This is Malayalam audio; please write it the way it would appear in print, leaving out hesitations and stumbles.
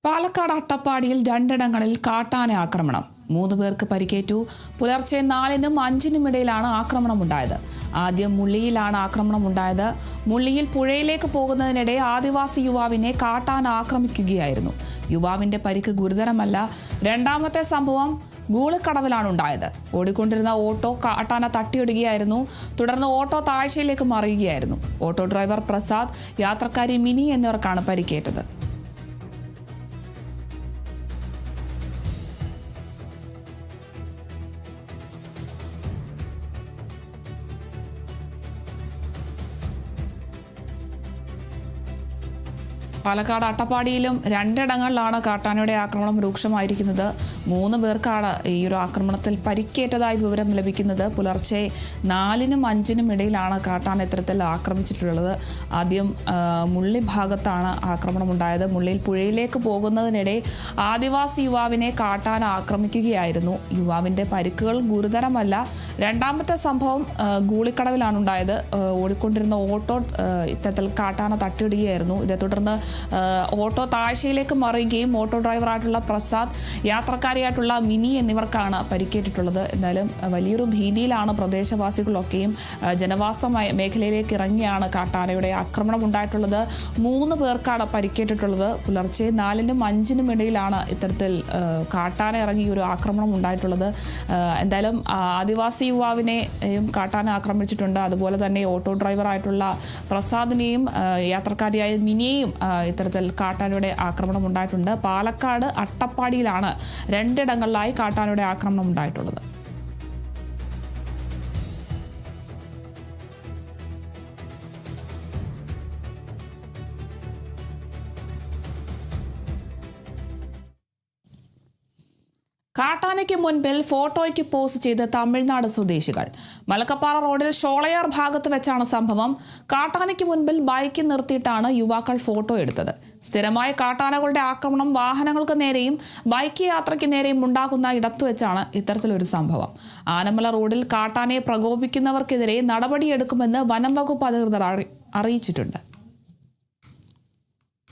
പാലക്കാട് അട്ടപ്പാടിയിൽ രണ്ടിടങ്ങളിൽ കാട്ടാന ആക്രമണം. 3 പേർക്ക് പരിക്കേറ്റു. പുലർച്ചെ 4-നും 5-നും ഇടയിലാണ് ആക്രമണമുണ്ടായത്. ആദ്യം മുള്ളിയിലാണ് ആക്രമണമുണ്ടായത്. മുള്ളിയിൽ പുഴയിലേക്ക് പോകുന്നതിനിടെ ആദിവാസി യുവാവിനെ കാട്ടാന ആക്രമിക്കുകയായിരുന്നു. യുവാവിന്റെ പരിക്ക് ഗുരുതരമല്ല. രണ്ടാമത്തെ സംഭവം ഗൂളിക്കടവിലാണ് ഉണ്ടായത്. ഓടിക്കൊണ്ടിരുന്ന ഓട്ടോ കാട്ടാന തട്ടിയിടുകയായിരുന്നു. തുടർന്ന് ഓട്ടോ താഴ്ചയിലേക്ക് മറിയുകയായിരുന്നു. ഓട്ടോ ഡ്രൈവർ പ്രസാദ്, യാത്രക്കാരി മിനി എന്നിവർക്കാണ് പരിക്കേറ്റത്. പാലക്കാട് അട്ടപ്പാടിയിലും രണ്ടിടങ്ങളിലാണ് കാട്ടാനയുടെ ആക്രമണം രൂക്ഷമായിരിക്കുന്നത്. 3 പേർക്കാണ് ഈ ഒരു ആക്രമണത്തിൽ പരിക്കേറ്റതായി വിവരം ലഭിക്കുന്നത്. പുലർച്ചെ 4-നും 5-നും ഇടയിലാണ് കാട്ടാന ഇത്തരത്തിൽ ആക്രമിച്ചിട്ടുള്ളത്. ആദ്യം മുള്ളി ഭാഗത്താണ് ആക്രമണമുണ്ടായത്. മുള്ളിയിൽ പുഴയിലേക്ക് പോകുന്നതിനിടെ ആദിവാസി യുവാവിനെ കാട്ടാന ആക്രമിക്കുകയായിരുന്നു. യുവാവിൻ്റെ പരിക്കുകൾ ഗുരുതരമല്ല. രണ്ടാമത്തെ സംഭവം ഗൂളിക്കടവിലാണ് ഉണ്ടായത്. ഓടിക്കൊണ്ടിരുന്ന ഓട്ടോ ഇത്തരത്തിൽ കാട്ടാന തട്ടിയിടുകയായിരുന്നു. ഇതേ തുടർന്ന് ഓട്ടോ താഴ്ചയിലേക്ക് മറിയുകയും ഓട്ടോ ഡ്രൈവറായിട്ടുള്ള പ്രസാദ്, യാത്രക്കാരിയായിട്ടുള്ള മിനി എന്നിവർക്കാണ് പരിക്കേറ്റിട്ടുള്ളത്. എന്തായാലും വലിയൊരു ഭീതിയിലാണ് പ്രദേശവാസികളൊക്കെയും. ജനവാസ മേഖലയിലേക്ക് ഇറങ്ങിയാണ് കാട്ടാനയുടെ ആക്രമണം ഉണ്ടായിട്ടുള്ളത്. 3 പേർക്കാണ് പരിക്കേറ്റിട്ടുള്ളത്. പുലർച്ചെ 4-നും 5-നും ഇടയിലാണ് ഇത്തരത്തിൽ കാട്ടാന ഇറങ്ങി ഒരു ആക്രമണം ഉണ്ടായിട്ടുള്ളത്. എന്തായാലും ആദിവാസി യുവാവിനെയും കാട്ടാന ആക്രമിച്ചിട്ടുണ്ട്. അതുപോലെ തന്നെ ഓട്ടോ ഡ്രൈവറായിട്ടുള്ള പ്രസാദിനെയും യാത്രക്കാരിയായ മിനിയെയും ഇത്തരത്തിൽ കാട്ടാനയുടെ ആക്രമണം ഉണ്ടായിട്ടുണ്ട്. പാലക്കാട് അട്ടപ്പാടിയിലാണ് 2 ഇടങ്ങളിലായി കാട്ടാനയുടെ ആക്രമണം ഉണ്ടായിട്ടുള്ളത്. കാട്ടാനയ്ക്ക് മുൻപിൽ ഫോട്ടോയ്ക്ക് പോസ്റ്റ് ചെയ്ത് തമിഴ്നാട് സ്വദേശികൾ. മലക്കപ്പാറ റോഡിൽ ഷോളയാർ ഭാഗത്ത് വെച്ചാണ് സംഭവം. കാട്ടാനയ്ക്ക് മുൻപിൽ ബൈക്ക് നിർത്തിയിട്ടാണ് യുവാക്കൾ ഫോട്ടോ എടുത്തത്. സ്ഥിരമായ കാട്ടാനകളുടെ ആക്രമണം വാഹനങ്ങൾക്ക് നേരെയും ബൈക്ക് യാത്രയ്ക്ക് നേരെയും ഉണ്ടാകുന്ന ഇടത്തു വെച്ചാണ് ഇത്തരത്തിലൊരു സംഭവം. ആനമല റോഡിൽ കാട്ടാനയെ പ്രകോപിക്കുന്നവർക്കെതിരെ നടപടിയെടുക്കുമെന്ന് വനം വകുപ്പ് അധികൃതർ അറിയിച്ചിട്ടുണ്ട്.